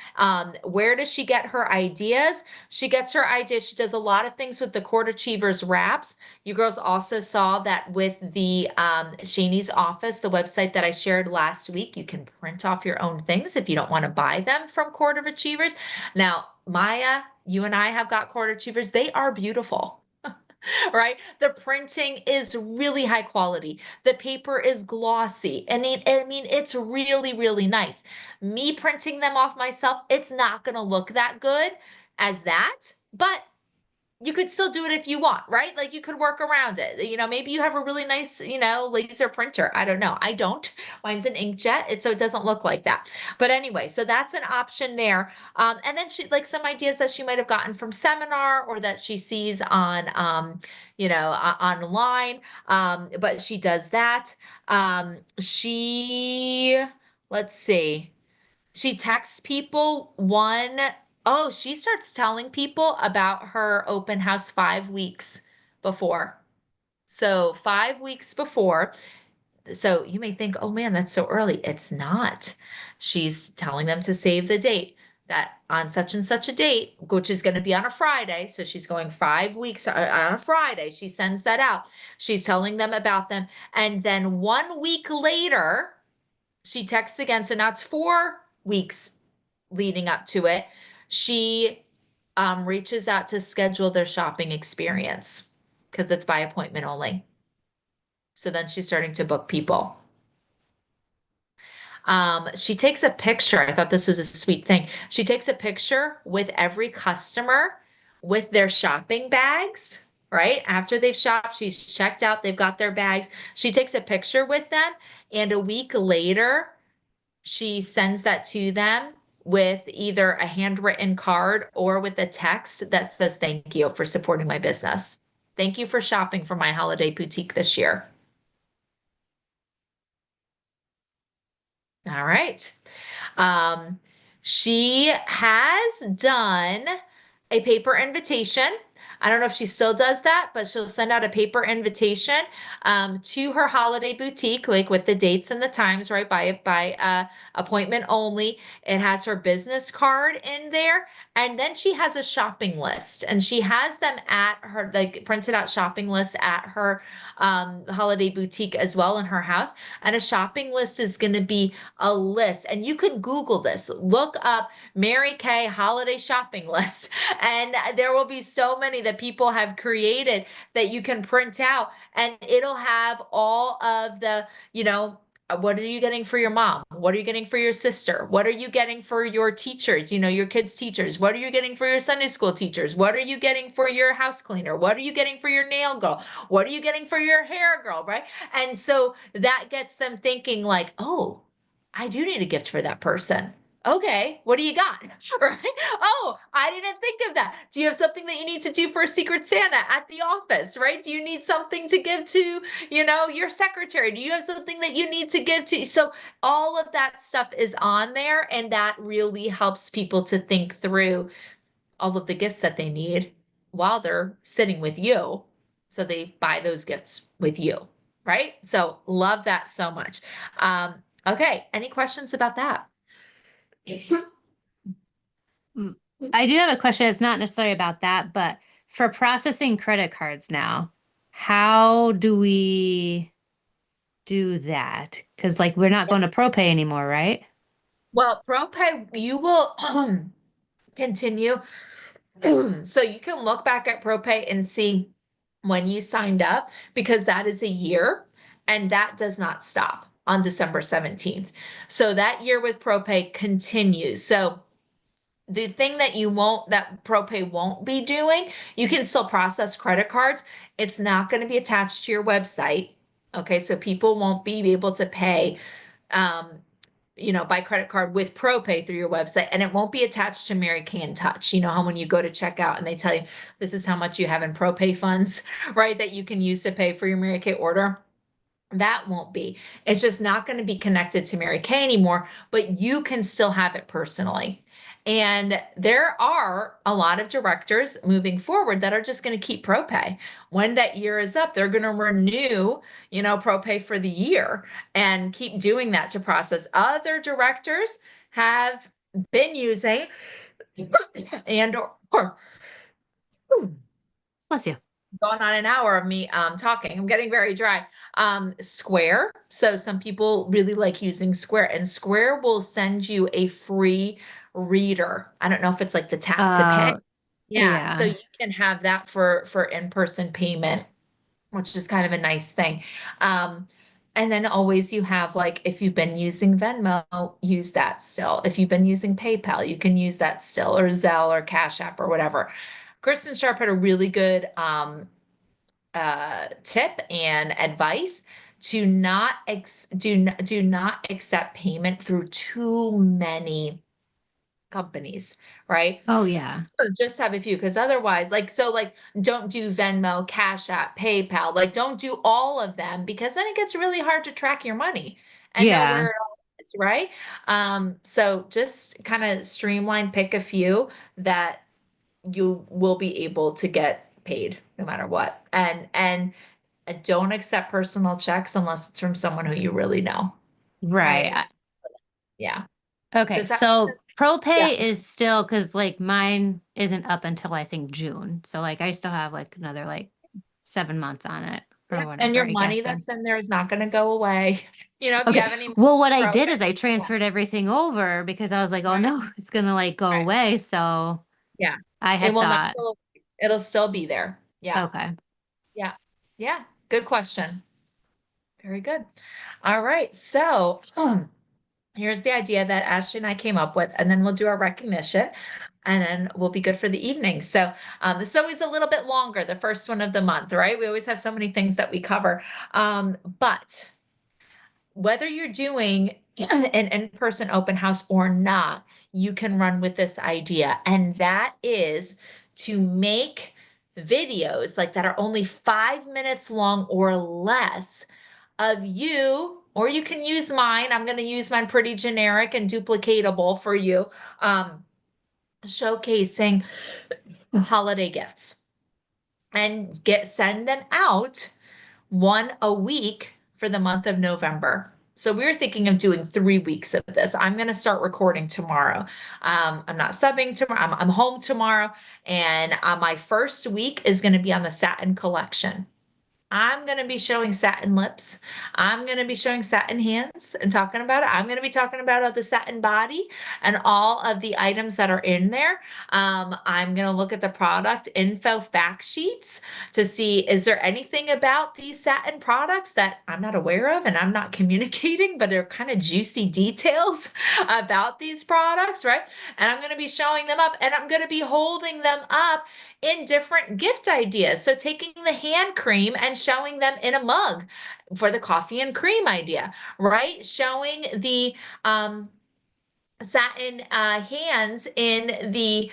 Where does she get her ideas? She gets her ideas. She does a lot of things with the Court Achievers wraps. You girls also saw that with the Shanie's Office, the website that I shared last week. You can print off your own things if you don't want to buy them from Court of Achievers. Now, Maya, you and I have got Court Achievers. They are beautiful. Right? The printing is really high quality. The paper is glossy. And I mean, it's really, really nice. Me printing them off myself, it's not going to look that good as that, but you could still do it if you want, right? Like you could work around it. Maybe you have a really nice, laser printer. I don't know. I don't. Mine's an inkjet, so it doesn't look like that. But anyway, so that's an option there. And then she like some ideas that she might have gotten from seminar or that she sees on, online. But she does that. Let's see. She texts people one. Oh, she starts telling people about her open house 5 weeks before. So 5 weeks before. So you may think, oh man, that's so early. It's not. She's telling them to save the date that on such and such a date, which is going to be on a Friday. So she's going 5 weeks on a Friday. She sends that out. She's telling them about them. And then 1 week later, she texts again. So now it's 4 weeks leading up to it. She reaches out to schedule their shopping experience because it's by appointment only. So then she's starting to book people. She takes a picture. I thought this was a sweet thing. She takes a picture with every customer with their shopping bags, right? After they've shopped, she's checked out, they've got their bags. She takes a picture with them, and a week later, she sends that to them with either a handwritten card or with a text that says, "Thank you for supporting my business. Thank you for shopping for my holiday boutique this year." All right. Um, she has done a paper invitation. I don't know if she still does that, but she'll send out a paper invitation to her holiday boutique, like with the dates and the times, right? By appointment only. It has her business card in there, and then she has a shopping list, and she has them at her like printed out shopping lists at her holiday boutique as well in her house. And a shopping list is going to be a list, and you can Google this. Look up Mary Kay holiday shopping list, and there will be so many that people have created that you can print out, and it'll have all of the, what are you getting for your mom? What are you getting for your sister? What are you getting for your teachers? Your kids' teachers. What are you getting for your Sunday school teachers? What are you getting for your house cleaner? What are you getting for your nail girl? What are you getting for your hair girl? Right? And so that gets them thinking like, oh, I do need a gift for that person. Okay, what do you got? Right? Oh, I didn't think of that. Do you have something that you need to do for a Secret Santa at the office, right? Do you need something to give to, your secretary? Do you have something that you need to give to? So all of that stuff is on there, and that really helps people to think through all of the gifts that they need while they're sitting with you. So they buy those gifts with you, right? So love that so much. Okay, any questions about that? Mm, I do have a question. It's not necessarily about that, but for processing credit cards now, how do we do that? Because like we're not going to ProPay anymore, right? Well, ProPay, you will continue. So you can look back at ProPay and see when you signed up because that is a year and that does not stop on December 17th. So that year with ProPay continues. So the thing that ProPay won't be doing, you can still process credit cards. It's not going to be attached to your website. Okay, so people won't be able to pay um, by credit card with ProPay through your website, and it won't be attached to Mary Kay and Touch. You know how when you go to checkout and they tell you this is how much you have in ProPay funds, right? That you can use to pay for your Mary Kay order. That won't be. It's just not going to be connected to Mary Kay anymore, but you can still have it personally. And there are a lot of directors moving forward that are just going to keep ProPay. When that year is up, they're going to renew, ProPay for the year and keep doing that to process. Other directors have been using and or Bless you. going on an hour of me talking. I'm getting very dry. Square. So some people really like using Square, and Square will send you a free reader. I don't know if it's like the tap to pay. Yeah, so Yeah. you can have that for in-person payment, which is kind of a nice thing. And then always you have like if you've been using Venmo, use that still. If you've been using PayPal, you can use that still, or Zelle or Cash App or whatever. Kristen Sharp had a really good tip and advice to not do not accept payment through too many companies, right? Oh yeah. So just have a few, because otherwise, like, don't do Venmo, Cash App, PayPal. Like, don't do all of them, because then it gets really hard to track your money and know Yeah. where it all is, right? So just kind of streamline, pick a few that you will be able to get paid no matter what. And don't accept personal checks unless it's from someone who you really know, Right. right? Yeah. Okay, Does that make so sense? Yeah. ProPay is still because like mine isn't up until I think June. So like I still have like another like 7 months on it Yeah. or And whatever, your I money guess then. that's in there is not going to go away. If you Okay. have any Well, what I pro, did is I transferred everything over because I was like, oh right, no, it's gonna like go right. away. So Yeah. I It had will not thought, go away. It'll still be there. Yeah. okay. Yeah. Yeah. Good question. Very good. All right. So, here's the idea that Ashley and I came up with, and then we'll do our recognition, and then we'll be good for the evening. So, this is always a little bit longer, the first one of the month, right? We always have so many things that we cover. But whether you're doing an in-person open house or not, you can run with this idea. And that is to make videos like that are only 5 minutes long or less of you, or you can use mine. I'm going to use mine pretty generic and duplicatable for you, showcasing holiday gifts, and send them out one a week for the month of November. So we were thinking of doing 3 weeks of this. I'm going to start recording tomorrow. I'm not subbing tomorrow. I'm home tomorrow. And my first week is going to be on the satin collection. I'm going to be showing satin lips. I'm going to be showing satin hands and talking about it. I'm going to be talking about the satin body and all of the items that are in there. I'm going to look at the product info fact sheets to see, is there anything about these satin products that I'm not aware of and I'm not communicating, but they're kind of juicy details about these products, right? And I'm going to be showing them up, and I'm going to be holding them up in different gift ideas. So taking the hand cream and showing them in a mug for the coffee and cream idea, right? Showing the satin hands in the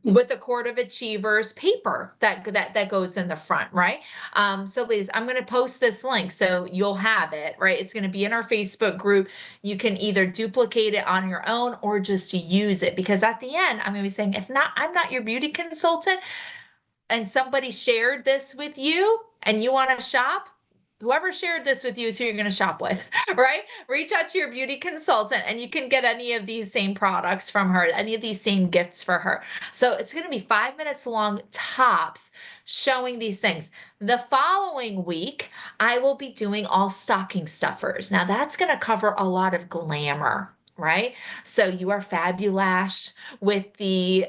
with the Court of Achievers paper that goes in the front, right? So Liz, I'm going to post this link so you'll have it, right? It's going to be in our Facebook group. You can either duplicate it on your own or just use it, because at the end, I'm going to be saying, if not, I'm not your beauty consultant, and somebody shared this with you and you want to shop, whoever shared this with you is who you're going to shop with, right? Reach out to your beauty consultant and you can get any of these same products from her, any of these same gifts for her. So it's going to be 5 minutes long tops showing these things. The following week, I will be doing all stocking stuffers. Now that's going to cover a lot of glamour. Right? So you are fabulash with the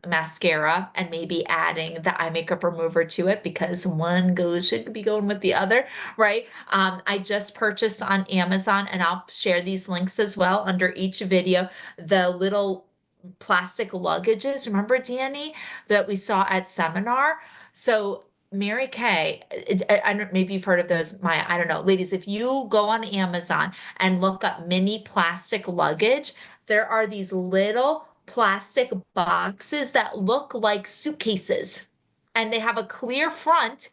mascara, and maybe adding the eye makeup remover to it, because one should be going with the other, right? I just purchased on Amazon, and I'll share these links as well under each video, the little plastic luggages. Remember, Danny, that we saw at seminar? So Mary Kay, I don't, maybe you've heard of those, Maya, I don't know. Ladies, if you go on Amazon and look up mini plastic luggage, there are these little plastic boxes that look like suitcases, and they have a clear front,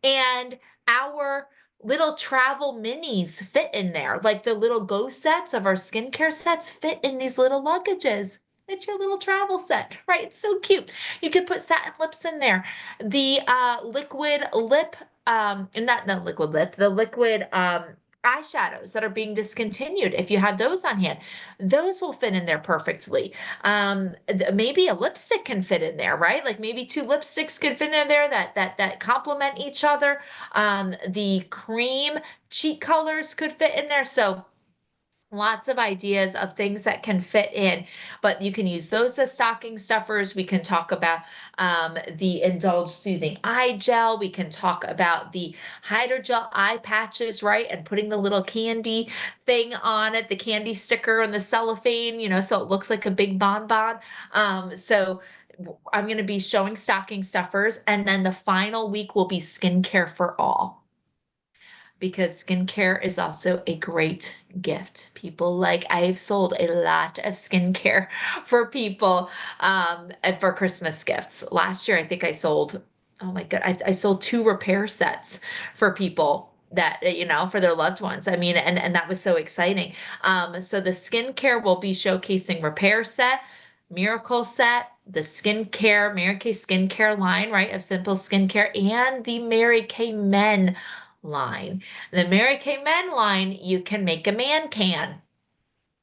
and our little travel minis fit in there. Like the little go sets of our skincare sets fit in these little luggages. It's your little travel set, right? It's so cute. You could put satin lips in there. The liquid lip, not liquid lip, the liquid eyeshadows that are being discontinued. If you have those on hand, those will fit in there perfectly. Maybe a lipstick can fit in there, right? Like maybe two lipsticks could fit in there that complement each other. The cream cheek colors could fit in there. So lots of ideas of things that can fit in, but you can use those as stocking stuffers. We can talk about the Indulge Soothing Eye Gel. We can talk about the Hydrogel eye patches, right? And putting the little candy thing on it, the candy sticker and the cellophane, so it looks like a big bonbon. So I'm going to be showing stocking stuffers, and then the final week will be skincare for all, because skincare is also a great gift. People like, I've sold a lot of skincare for people and for Christmas gifts. Last year, I think I sold, oh my God, I sold 2 repair sets for people that, for their loved ones. I mean, and that was so exciting. So the skincare will be showcasing repair set, miracle set, the skincare, Mary Kay skincare line, right, of simple skincare, and the Mary Kay men line. The Mary Kay men line, you can make a man can,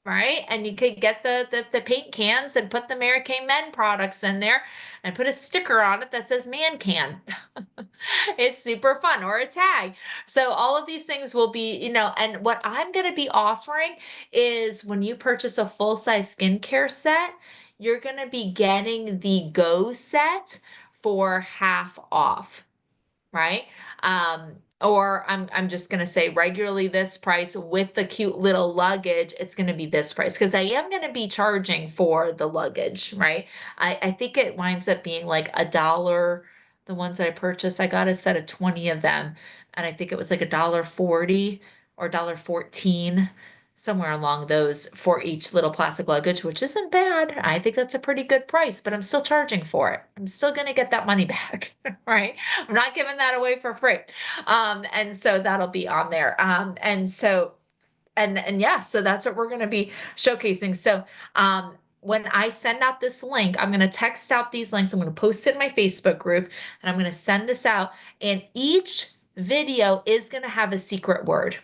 right? And you could get the paint cans and put the Mary Kay men products in there and put a sticker on it that says man can. It's super fun, or a tag. So all of these things will be, and what I'm going to be offering is, when you purchase a full-size skincare set, you're going to be getting the Go set for half off, right? Or I'm just gonna say, regularly this price with the cute little luggage, it's gonna be this price, because I am gonna be charging for the luggage, right? I think it winds up being like $1. The ones that I purchased, I got a set of 20 of them, and I think it was like $1.40 or $1.14, somewhere along those, for each little plastic luggage, which isn't bad. I think that's a pretty good price, but I'm still charging for it. I'm still gonna get that money back, right? I'm not giving that away for free. And so that'll be on there. And yeah, so that's what we're going to be showcasing. So, when I send out this link, I'm going to text out these links. I'm going to post it in my Facebook group, and I'm going to send this out. And each video is going to have a secret word.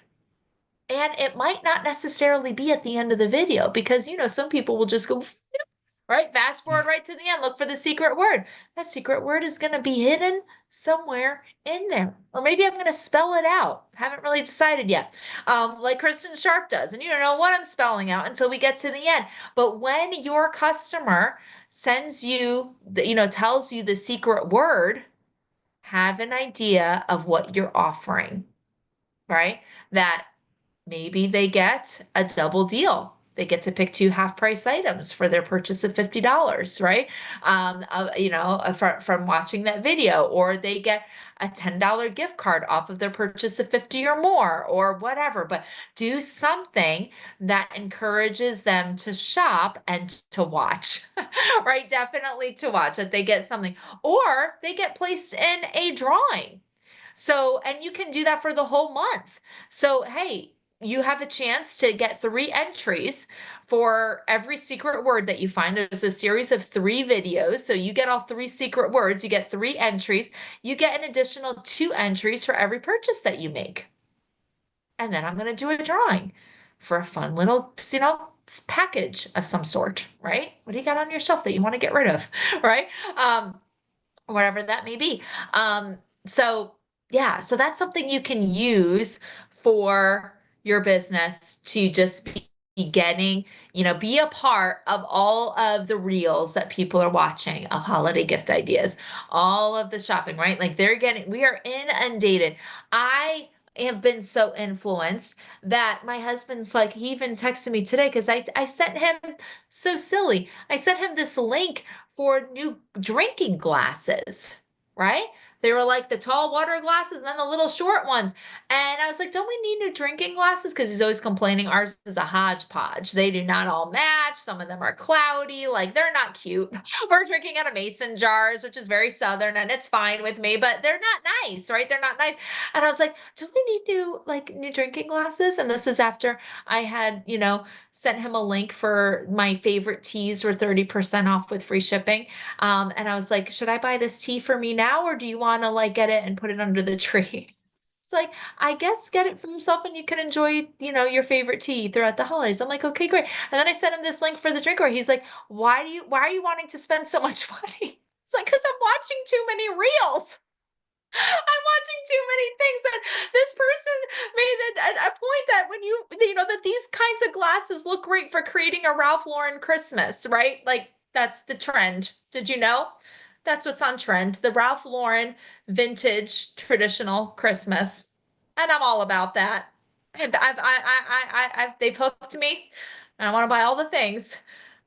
And it might not necessarily be at the end of the video, because, some people will just go, right? Fast forward right to the end. Look for the secret word. That secret word is going to be hidden somewhere in there. Or maybe I'm going to spell it out. Haven't really decided yet. Like Kristen Sharp does. And you don't know what I'm spelling out until we get to the end. But when your customer sends you, tells you the secret word, have an idea of what you're offering, right? That maybe they get a double deal. They get to pick 2 half-price items for their purchase of $50, right? From watching that video, or they get a $10 gift card off of their purchase of 50 or more, or whatever. But do something that encourages them to shop and to watch, right? Definitely to watch, that they get something, or they get placed in a drawing. So, and you can do that for the whole month. So, hey, you have a chance to get 3 entries for every secret word that you find. There's a series of 3 videos. So you get all 3 secret words, you get 3 entries, you get an additional 2 entries for every purchase that you make. And then I'm going to do a drawing for a fun little, package of some sort, right? What do you got on your shelf that you want to get rid of, right? Whatever that may be. So yeah, so that's something you can use for your business to just be getting, be a part of all of the reels that people are watching of holiday gift ideas, all of the shopping, right? Like we are inundated. I have been so influenced that my husband's like, he even texted me today, because I sent him, so silly, I sent him this link for new drinking glasses, right? They were like the tall water glasses and then the little short ones. And I was like, don't we need new drinking glasses? Because he's always complaining ours is a hodgepodge. They do not all match. Some of them are cloudy. Like, they're not cute. We're drinking out of mason jars, which is very Southern, and it's fine with me, but they're not nice, right? They're not nice. And I was like, do we need new drinking glasses? And this is after I had, sent him a link for my favorite teas were 30% off with free shipping. And I was like, should I buy this tea for me now, or do you want to get it and put it under the tree? It's like, I guess get it for yourself and you can enjoy, your favorite tea throughout the holidays. I'm like, okay, great. And then I sent him this link for the drinkware. He's like, why are you wanting to spend so much money? It's like, because I'm watching too many reels. I'm watching too many things, and this person made a point that when that these kinds of glasses look great for creating a Ralph Lauren Christmas, right? Like, that's the trend. Did you know? That's what's on trend. The Ralph Lauren vintage traditional Christmas. And I'm all about that. They've hooked me. And I want to buy all the things.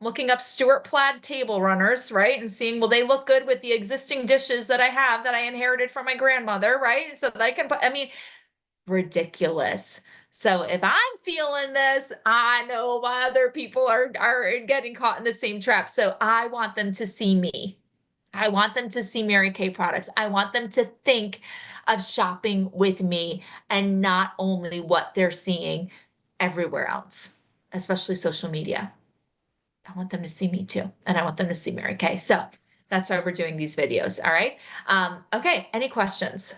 looking up Stuart Plaid table runners, right? And seeing, will they look good with the existing dishes that I have that I inherited from my grandmother, right? So that I can put, I mean, ridiculous. So if I'm feeling this, I know other people are getting caught in the same trap. So I want them to see me. I want them to see Mary Kay products. I want them to think of shopping with me and not only what they're seeing everywhere else, especially social media. I want them to see me too. And I want them to see Mary Kay. So that's why we're doing these videos. All right. Okay. Any questions?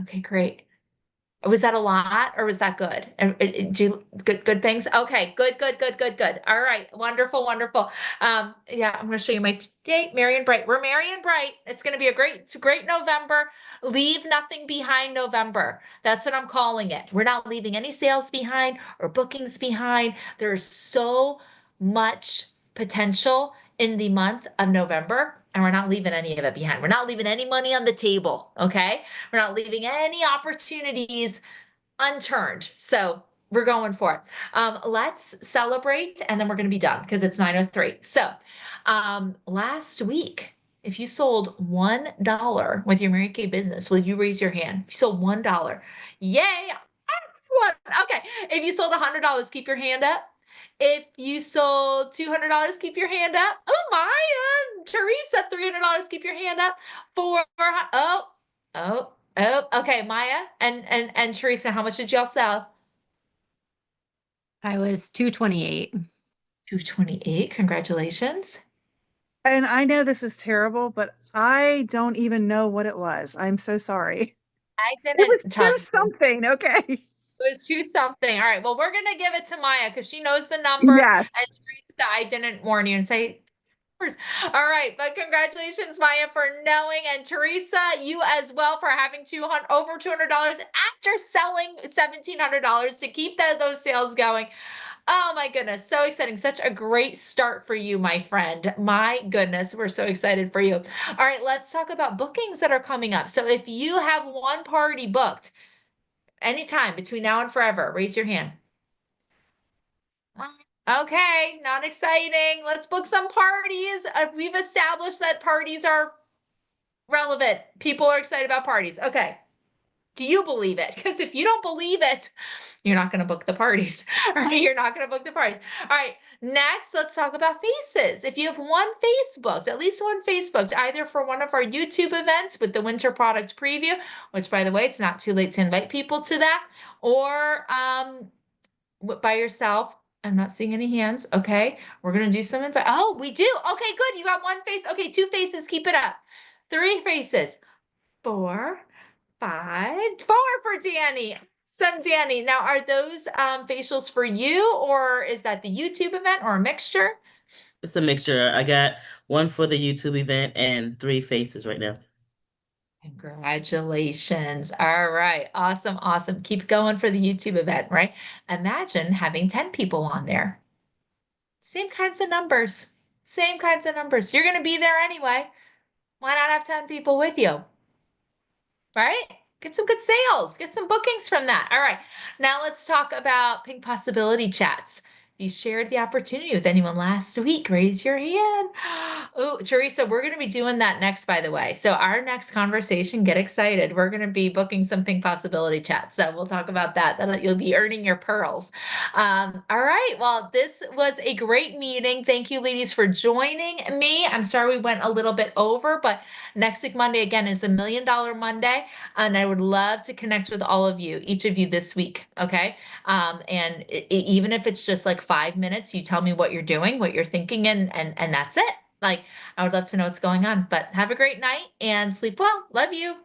Okay, great. Was that a lot or was that good? Do you, good things? Okay, good. All right, wonderful, wonderful. Yeah, I'm gonna show you my date, Merry and Bright. We're Merry and Bright. It's gonna be it's a great November. Leave nothing behind November. That's what I'm calling it. We're not leaving any sales behind or bookings behind. There's so much potential in the month of November, and we're not leaving any of it behind. We're not leaving any money on the table, okay? We're not leaving any opportunities unturned. So we're going for it. Let's celebrate and then we're going to be done because it's 9:03. So last week, if you sold $1 with your Mary Kay business, will you raise your hand? If you sold $1, yay. Okay. If you sold $100, keep your hand up. If you sold $200, keep your hand up. Oh, Maya, Teresa, $300, keep your hand up. Oh, okay, Maya and Teresa, how much did y'all sell? I was 228. 228. Congratulations. And I know this is terrible, but I don't even know what it was. I'm so sorry. I It was didn't tell two you. something. Okay. It was two something. All right. Well, we're gonna give it to Maya because she knows the number. Yes. And Teresa, I didn't warn you and say. All right, but congratulations, Maya, for knowing, and Teresa, you as well for having over $200 after selling $1,700 to keep those sales going. Oh my goodness, so exciting. Such a great start for you, my friend. My goodness, we're so excited for you. All right, let's talk about bookings that are coming up. So if you have one party booked anytime between now and forever, raise your hand. Okay, not exciting. Let's book some parties. We've established that parties are relevant. People are excited about parties. Okay. Do you believe it? Because if you don't believe it, you're not going to book the parties. All right. You're not going to book the parties. All right. Next, let's talk about faces. If you have one face booked, at least one face booked, either for one of our YouTube events with the winter product preview, which by the way, it's not too late to invite people to that, or by yourself. I'm not seeing any hands. Okay. We're going to do some invite. Oh, we do. Okay, good. You got one face. Okay, two faces. Keep it up. Three faces. 4, 5, 4 for Danny. Some Danny. Now, are those facials for you, or is that the YouTube event, or a mixture? It's a mixture. I got one for the YouTube event and 3 faces right now. Congratulations. All right. Awesome. Awesome. Keep going for the YouTube event, right? Imagine having 10 people on there. Same kinds of numbers. Same kinds of numbers. You're going to be there anyway. Why not have 10 people with you? Right? Get some good sales, get some bookings from that. All right. Now let's talk about Pink Possibility Chats. You shared the opportunity with anyone last week. Raise your hand. Oh, Teresa, we're going to be doing that next, by the way. So our next conversation, get excited. We're going to be booking some Pink Possibility Chats. So we'll talk about that. You'll be earning your pearls. All right. Well, this was a great meeting. Thank you, ladies, for joining me. I'm sorry we went a little bit over, but next week, Monday, again, is the $1 Million Monday. And I would love to connect with all of you, each of you this week. Okay. And even if it's just like 5 minutes, you tell me what you're doing, what you're thinking, and that's it. Like, I would love to know what's going on. But have a great night and sleep well. Love you.